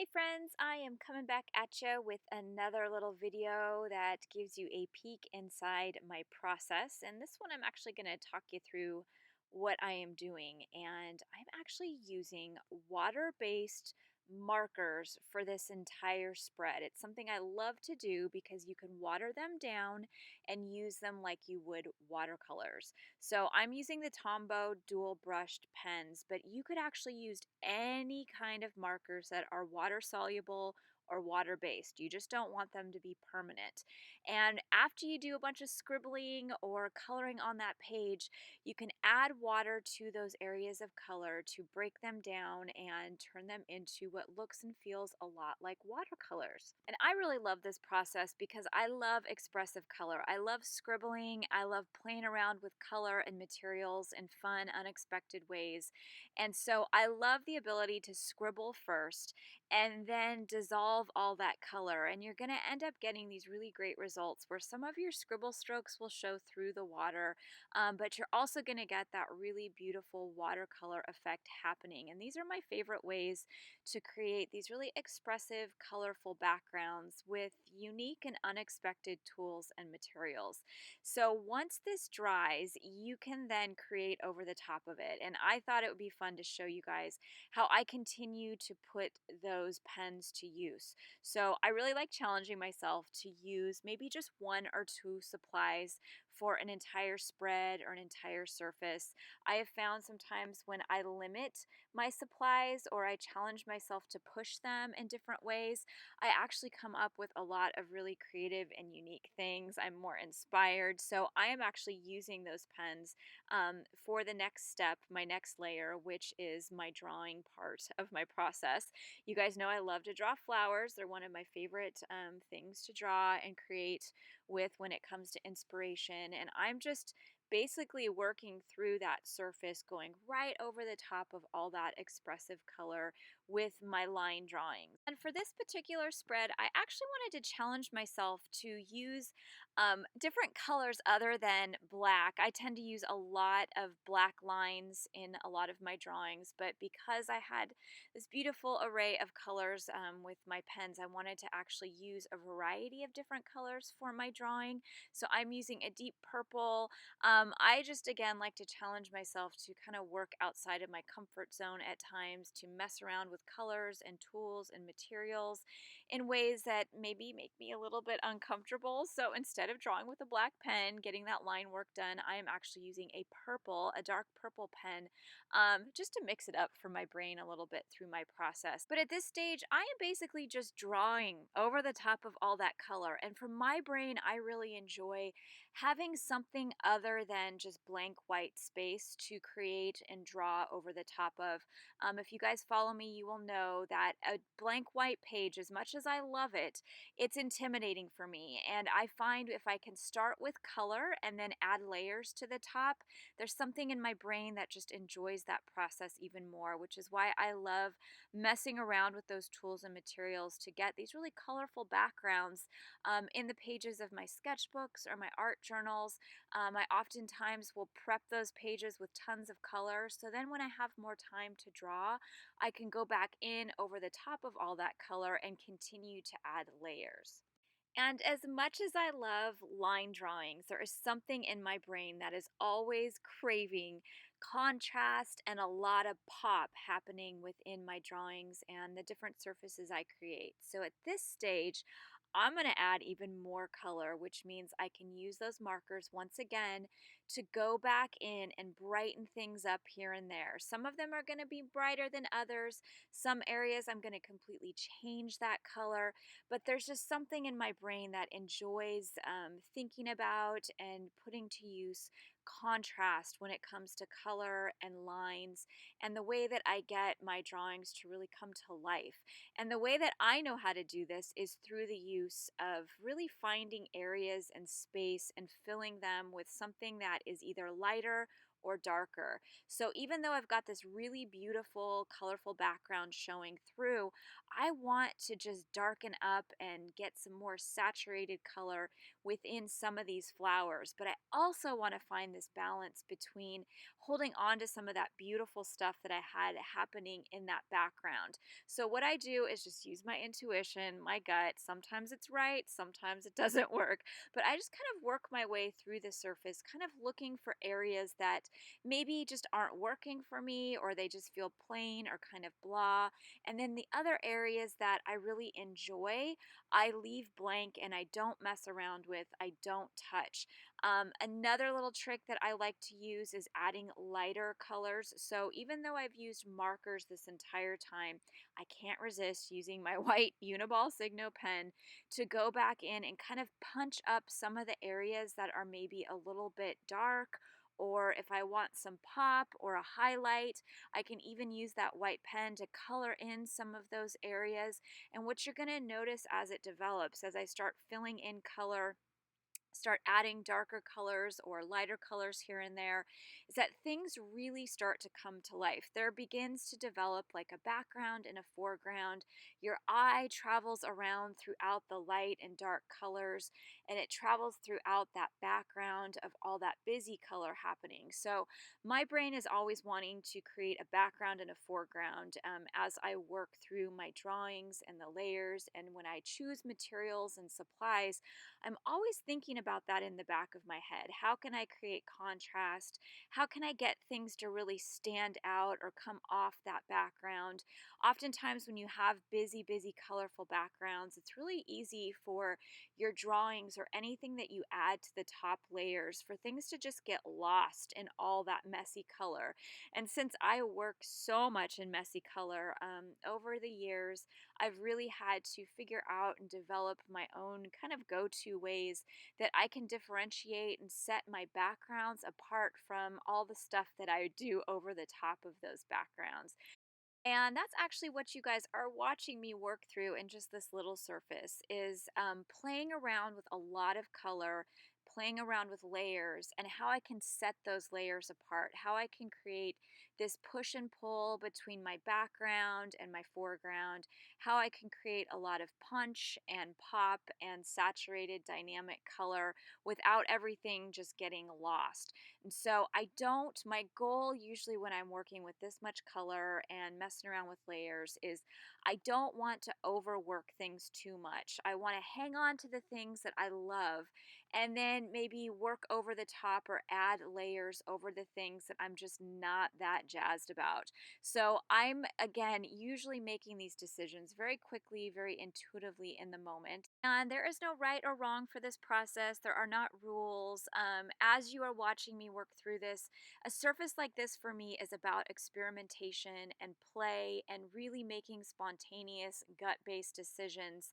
Hey friends, I am coming back at you with another little video that gives you a peek inside my process. And this one I'm actually going to talk you through what I am doing. And I'm actually using water-based markers for this entire spread. It's something I love to do because you can water them down and use them like you would watercolors. So I'm using the Tombow dual brushed pens, but you could actually use any kind of markers that are water soluble or water based. You just don't want them to be permanent. And after you do a bunch of scribbling or coloring on that page, you can add water to those areas of color to break them down and turn them into what looks and feels a lot like watercolors. And I really love this process because I love expressive color. I love scribbling. I love playing around with color and materials in fun, unexpected ways. And so I love the ability to scribble first and then dissolve all that color. And you're going to end up getting these really great results where some of your scribble strokes will show through the water, but you're also going to get that really beautiful watercolor effect happening. And these are my favorite ways to create these really expressive, colorful backgrounds with unique and unexpected tools and materials. So once this dries, you can then create over the top of it. And I thought it would be fun to show you guys how I continue to put those pens to use. So I really like challenging myself to use maybe just one or two supplies for an entire spread or an entire surface. I have found sometimes when I limit my supplies or I challenge myself to push them in different ways, I actually come up with a lot of really creative and unique things. I'm more inspired. So I am actually using those pens for the next step, my next layer, which is my drawing part of my process. You guys know I love to draw flowers. They're one of my favorite things to draw and create with when it comes to inspiration. And I'm just basically working through that surface, going right over the top of all that expressive color with my line drawings. And for this particular spread, I actually wanted to challenge myself to use different colors other than black. I tend to use a lot of black lines in a lot of my drawings, but because I had this beautiful array of colors with my pens, I wanted to actually use a variety of different colors for my drawing. So I'm using a deep purple. I just, again, like to challenge myself to kind of work outside of my comfort zone at times, to mess around with colors and tools and materials in ways that maybe make me a little bit uncomfortable. So instead of drawing with a black pen, getting that line work done, I am actually using a dark purple pen, just to mix it up for my brain a little bit through my process. But at this stage, I am basically just drawing over the top of all that color. And for my brain, I really enjoy having something other than just blank white space to create and draw over the top of. If you guys follow me, you will know that a blank white page, as much as I love it, it's intimidating for me. And I find if I can start with color and then add layers to the top, there's something in my brain that just enjoys that process even more, which is why I love messing around with those tools and materials to get these really colorful backgrounds in the pages of my sketchbooks or my art journals. I oftentimes will prep those pages with tons of color, so then when I have more time to draw, I can go back in over the top of all that color and continue to add layers. And as much as I love line drawings, there is something in my brain that is always craving contrast and a lot of pop happening within my drawings and the different surfaces I create. So at this stage, I'm going to add even more color, which means I can use those markers once again to go back in and brighten things up here and there. Some of them are going to be brighter than others. Some areas I'm going to completely change that color, but there's just something in my brain that enjoys thinking about and putting to use contrast when it comes to color and lines and the way that I get my drawings to really come to life. And the way that I know how to do this is through the use of really finding areas and space and filling them with something that is either lighter or darker. So even though I've got this really beautiful, colorful background showing through, I want to just darken up and get some more saturated color within some of these flowers. But I also want to find this balance between holding on to some of that beautiful stuff that I had happening in that background. So what I do is just use my intuition, my gut. Sometimes it's right, sometimes it doesn't work, but I just kind of work my way through the surface, kind of looking for areas that maybe just aren't working for me, or they just feel plain or kind of blah. And then the other areas that I really enjoy, I leave blank and I don't mess around with, I don't touch. Another little trick that I like to use is adding lighter colors. So even though I've used markers this entire time, I can't resist using my white Uniball Signo pen to go back in and kind of punch up some of the areas that are maybe a little bit dark, or if I want some pop or a highlight, I can even use that white pen to color in some of those areas. And what you're going to notice as it develops, as I start filling in color, start adding darker colors or lighter colors here and there, is that things really start to come to life. There begins to develop like a background and a foreground. Your eye travels around throughout the light and dark colors, and it travels throughout that background of all that busy color happening. So my brain is always wanting to create a background and a foreground as I work through my drawings and the layers, and when I choose materials and supplies, I'm always thinking about that in the back of my head. How can I create contrast? How can I get things to really stand out or come off that background? Oftentimes, when you have busy, busy, colorful backgrounds, it's really easy for your drawings or anything that you add to the top layers for things to just get lost in all that messy color. And since I work so much in messy color over the years, I've really had to figure out and develop my own kind of go to ways that I can differentiate and set my backgrounds apart from all the stuff that I do over the top of those backgrounds. And that's actually what you guys are watching me work through in just this little surface is playing around with a lot of color, playing around with layers, and how I can set those layers apart, how I can create this push and pull between my background and my foreground, how I can create a lot of punch and pop and saturated dynamic color without everything just getting lost. And so my goal usually when I'm working with this much color and messing around with layers is I don't want to overwork things too much. I want to hang on to the things that I love and then maybe work over the top or add layers over the things that I'm just not that jazzed about. So I'm, again, usually making these decisions very quickly, very intuitively in the moment. And there is no right or wrong for this process. There are not rules. As you are watching me work through this, a surface like this for me is about experimentation and play and really making spontaneous gut based decisions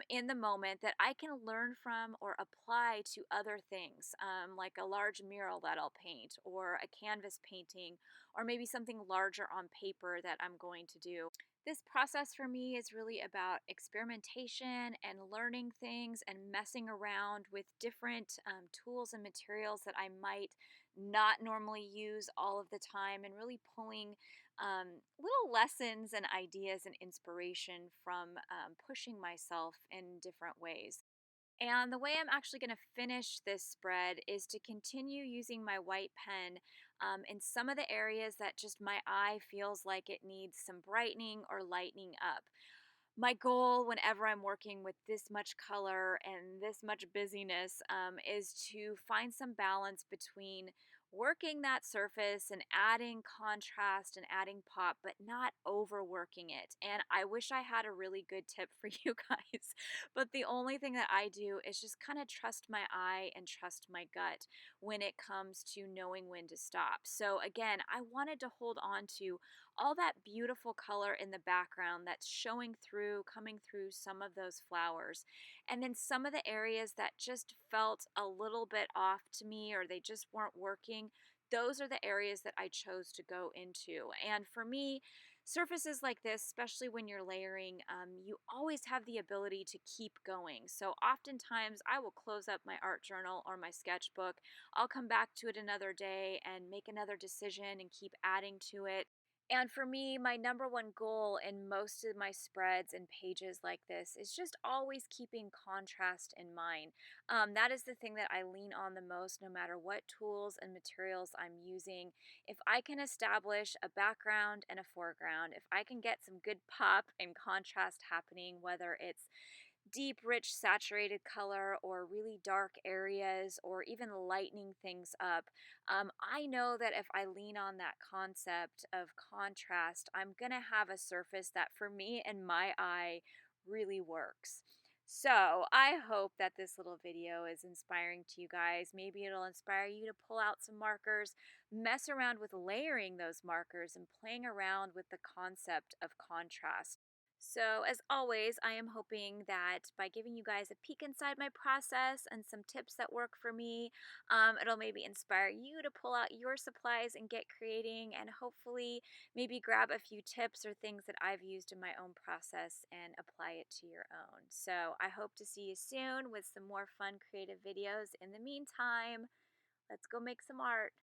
in the moment that I can learn from or apply to other things, like a large mural that I'll paint, or a canvas painting, or maybe something larger on paper that I'm going to do. This process for me is really about experimentation and learning things and messing around with different tools and materials that I might not normally use all of the time, and really pulling little lessons and ideas and inspiration from pushing myself in different ways. And the way I'm actually going to finish this spread is to continue using my white pen in some of the areas that just my eye feels like it needs some brightening or lightening up. My goal whenever I'm working with this much color and this much busyness is to find some balance between working that surface and adding contrast and adding pop, but not overworking it. And I wish I had a really good tip for you guys, but the only thing that I do is just kind of trust my eye and trust my gut when it comes to knowing when to stop. So again, I wanted to hold on to all that beautiful color in the background that's showing through, coming through some of those flowers. And then some of the areas that just felt a little bit off to me or they just weren't working, those are the areas that I chose to go into. And for me, surfaces like this, especially when you're layering, you always have the ability to keep going. So oftentimes I will close up my art journal or my sketchbook. I'll come back to it another day and make another decision and keep adding to it. And for me, my number one goal in most of my spreads and pages like this is just always keeping contrast in mind. That is the thing that I lean on the most, no matter what tools and materials I'm using. If I can establish a background and a foreground, if I can get some good pop and contrast happening, whether it's deep, rich, saturated color or really dark areas or even lightening things up, I know that if I lean on that concept of contrast, I'm going to have a surface that for me and my eye really works. So, I hope that this little video is inspiring to you guys. Maybe it'll inspire you to pull out some markers, mess around with layering those markers, and playing around with the concept of contrast. So, as always, I am hoping that by giving you guys a peek inside my process and some tips that work for me, it'll maybe inspire you to pull out your supplies and get creating, and hopefully, maybe grab a few tips or things that I've used in my own process and apply it to your own. So, I hope to see you soon with some more fun creative videos. In the meantime, let's go make some art.